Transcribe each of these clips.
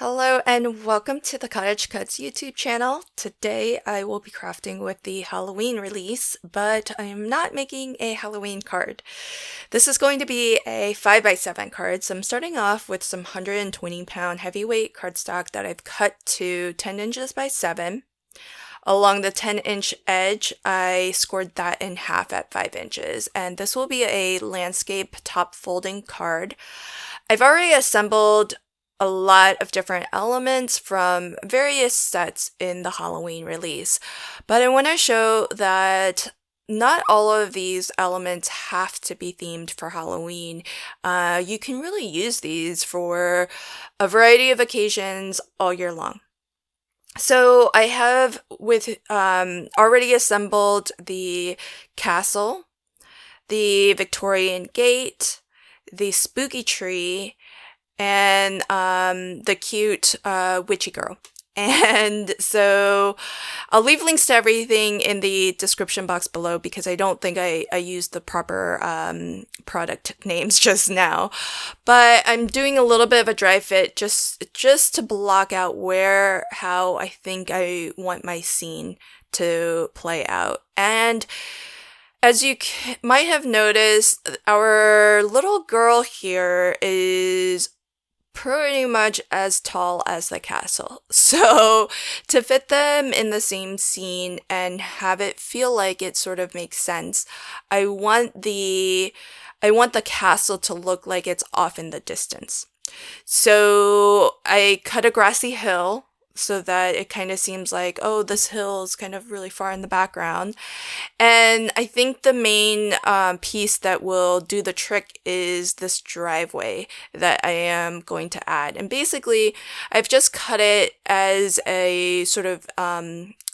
Hello and welcome to the CottageCutz YouTube channel. Today I will be crafting with the Halloween release, but I am not making a Halloween card. This is going to be a 5x7 card, so I'm starting off with some 120-pound heavyweight cardstock that I've cut to 10 inches by 7. Along the 10-inch edge, I scored that in half at 5 inches, and this will be a landscape top folding card. I've already assembled a lot of different elements from various sets in the Halloween release, but I want to show that not all of these elements have to be themed for Halloween. You can really use these for a variety of occasions all year long. So I have already assembled the castle, the Victorian gate, the spooky tree, and the cute witchy girl. And so I'll leave links to everything in the description box below because I don't think I used the proper product names just now. But I'm doing a little bit of a dry fit just to block out how I think I want my scene to play out. And as you might have noticed, our little girl here is pretty much as tall as the castle. So to fit them in the same scene and have it feel like it sort of makes sense, I want the castle to look like it's off in the distance. So I cut a grassy hill so that it kind of seems like, oh, this hill is kind of really far in the background. And I think the main piece that will do the trick is this driveway that I am going to add. And basically, I've just cut it as a sort of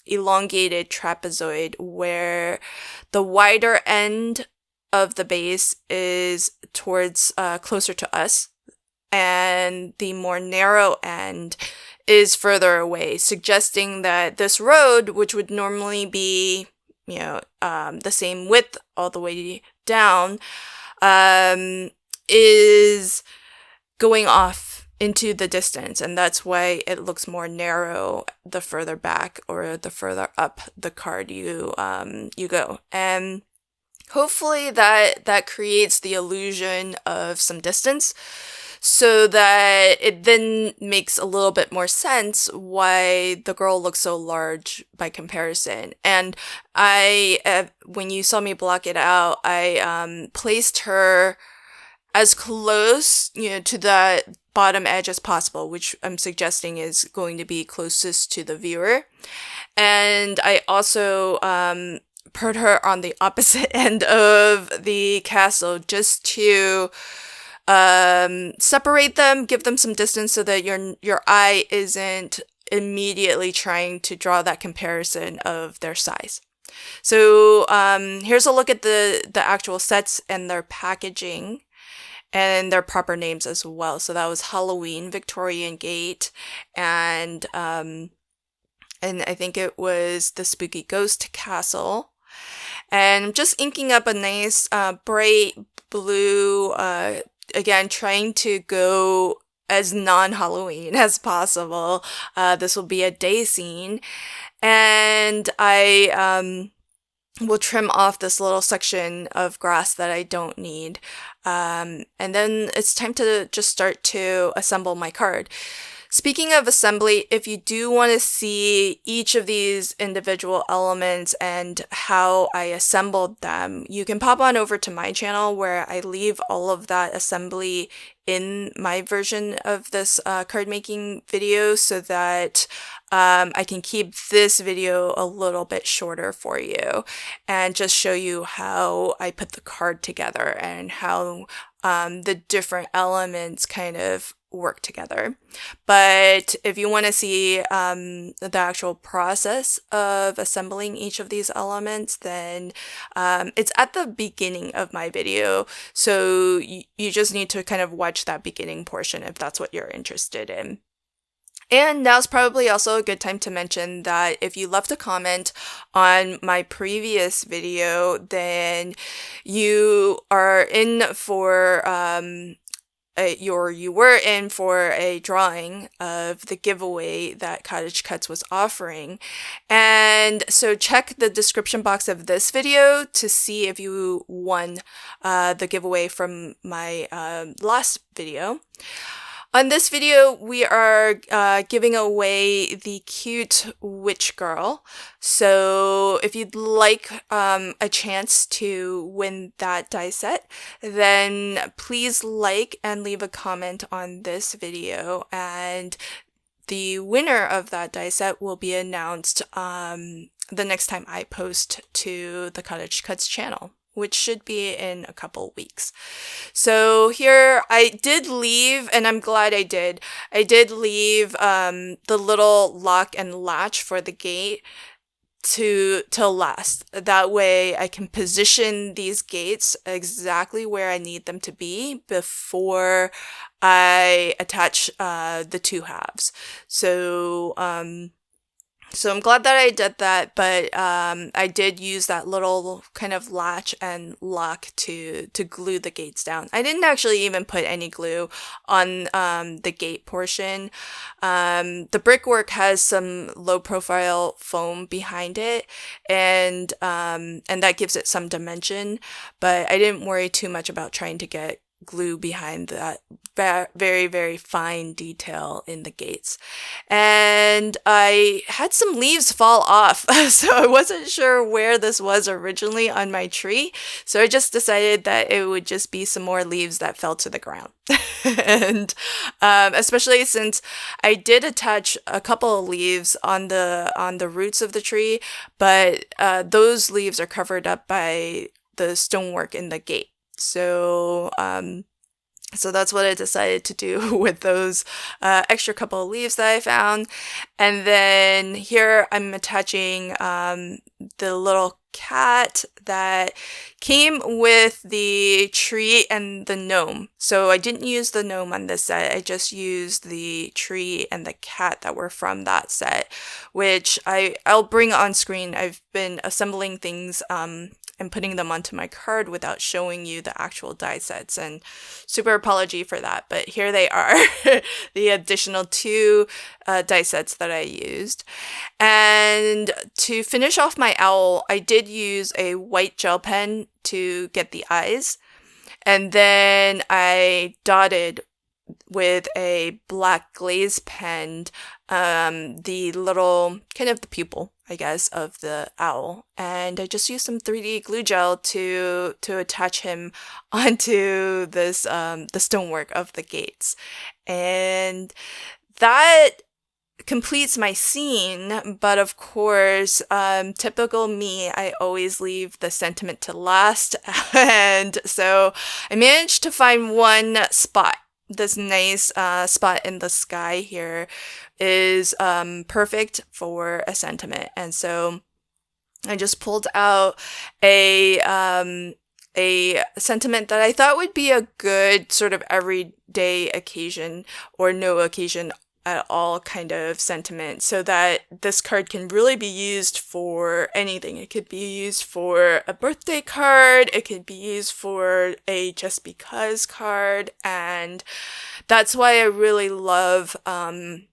elongated trapezoid where the wider end of the base is towards closer to us, and the more narrow end is further away, suggesting that this road, which would normally be, the same width all the way down, is going off into the distance, and that's why it looks more narrow the further back or the further up the card you go. And hopefully that creates the illusion of some distance, so that it then makes a little bit more sense why the girl looks so large by comparison. And when you saw me block it out, I placed her as close, to the bottom edge as possible, which I'm suggesting is going to be closest to the viewer. And I also put her on the opposite end of the castle just to separate them, give them some distance so that your eye isn't immediately trying to draw that comparison of their size. So here's a look at the actual sets and their packaging and their proper names as well. So that was Halloween, Victorian Gate, and I think it was the Spooky Ghost Castle. And I'm just inking up a nice bright blue, again, trying to go as non-Halloween as possible. This will be a day scene. And I will trim off this little section of grass that I don't need. And then it's time to just start to assemble my card. Speaking of assembly, if you do want to see each of these individual elements and how I assembled them, you can pop on over to my channel where I leave all of that assembly in my version of this card making video so that I can keep this video a little bit shorter for you and just show you how I put the card together and how the different elements kind of work together. But if you want to see the actual process of assembling each of these elements, then it's at the beginning of my video, so you just need to kind of watch that beginning portion if that's what you're interested in. And now's probably also a good time to mention that if you left a comment on my previous video, then you are in for you were in for a drawing of the giveaway that CottageCutz was offering. And so check the description box of this video to see if you won the giveaway from my last video. On this video, we are giving away the cute witch girl. So if you'd like a chance to win that die set, then please like and leave a comment on this video. And the winner of that die set will be announced the next time I post to the CottageCutz channel, which should be in a couple weeks. So here I did leave, and I'm glad I did leave the little lock and latch for the gate till last. That way I can position these gates exactly where I need them to be before I attach the two halves. So I'm glad that I did that, but I did use that little kind of latch and lock to glue the gates down. I didn't actually even put any glue on the gate portion. The brickwork has some low profile foam behind it, and that gives it some dimension, but I didn't worry too much about trying to get glue behind that very, very fine detail in the gates. And I had some leaves fall off, so I wasn't sure where this was originally on my tree. So I just decided that it would just be some more leaves that fell to the ground. And especially since I did attach a couple of leaves on the roots of the tree, but those leaves are covered up by the stonework in the gate. So that's what I decided to do with those extra couple of leaves that I found. And then here I'm attaching the little cat that came with the tree and the gnome. So I didn't use the gnome on this set. I just used the tree and the cat that were from that set, which I'll bring on screen. I've been assembling things and putting them onto my card without showing you the actual die sets, and super apology for that, but here they are, the additional two die sets that I used. And to finish off my owl, I did use a white gel pen to get the eyes, and then I dotted with a black glaze pen the little kind of the pupil, I guess, of the owl, and I just used some 3D glue gel to attach him onto this the stonework of the gates. And that completes my scene, but of course, typical me, I always leave the sentiment to last. And so I managed to find one spot. This nice spot in the sky here is perfect for a sentiment. And so I just pulled out a sentiment that I thought would be a good sort of everyday occasion or no occasion at all kind of sentiment, so that this card can really be used for anything. It could be used for a birthday card, it could be used for a just because card, and that's why I really love the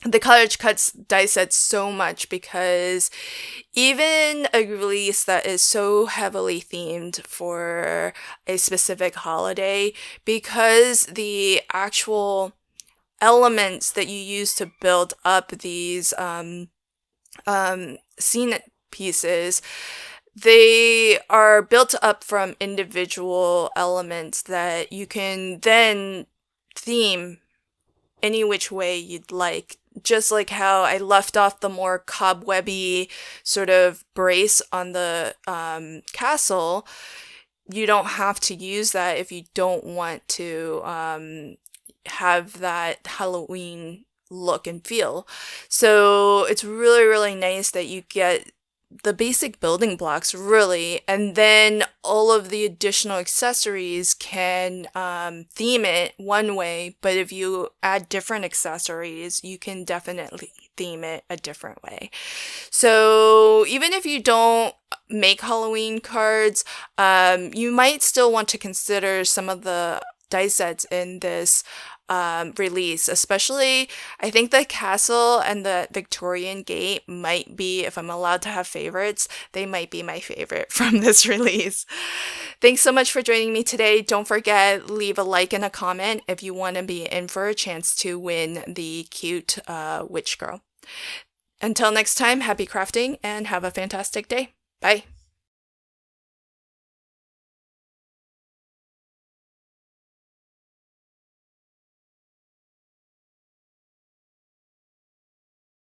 CottageCutz die set so much, because even a release that is so heavily themed for a specific holiday, because the actual elements that you use to build up these scene pieces, they are built up from individual elements that you can then theme any which way you'd like. Just like how I left off the more cobwebby sort of brace on the castle, you don't have to use that if you don't want to have that Halloween look and feel. So it's really, really nice that you get the basic building blocks, really, and then all of the additional accessories can theme it one way, but if you add different accessories, you can definitely theme it a different way. So even if you don't make Halloween cards, you might still want to consider some of the dice sets in this release. Especially, I think the castle and the Victorian gate might be, if I'm allowed to have favorites, they might be my favorite from this release. Thanks so much for joining me today. Don't forget, leave a like and a comment if you want to be in for a chance to win the cute witch girl. Until next time, happy crafting and have a fantastic day. Bye.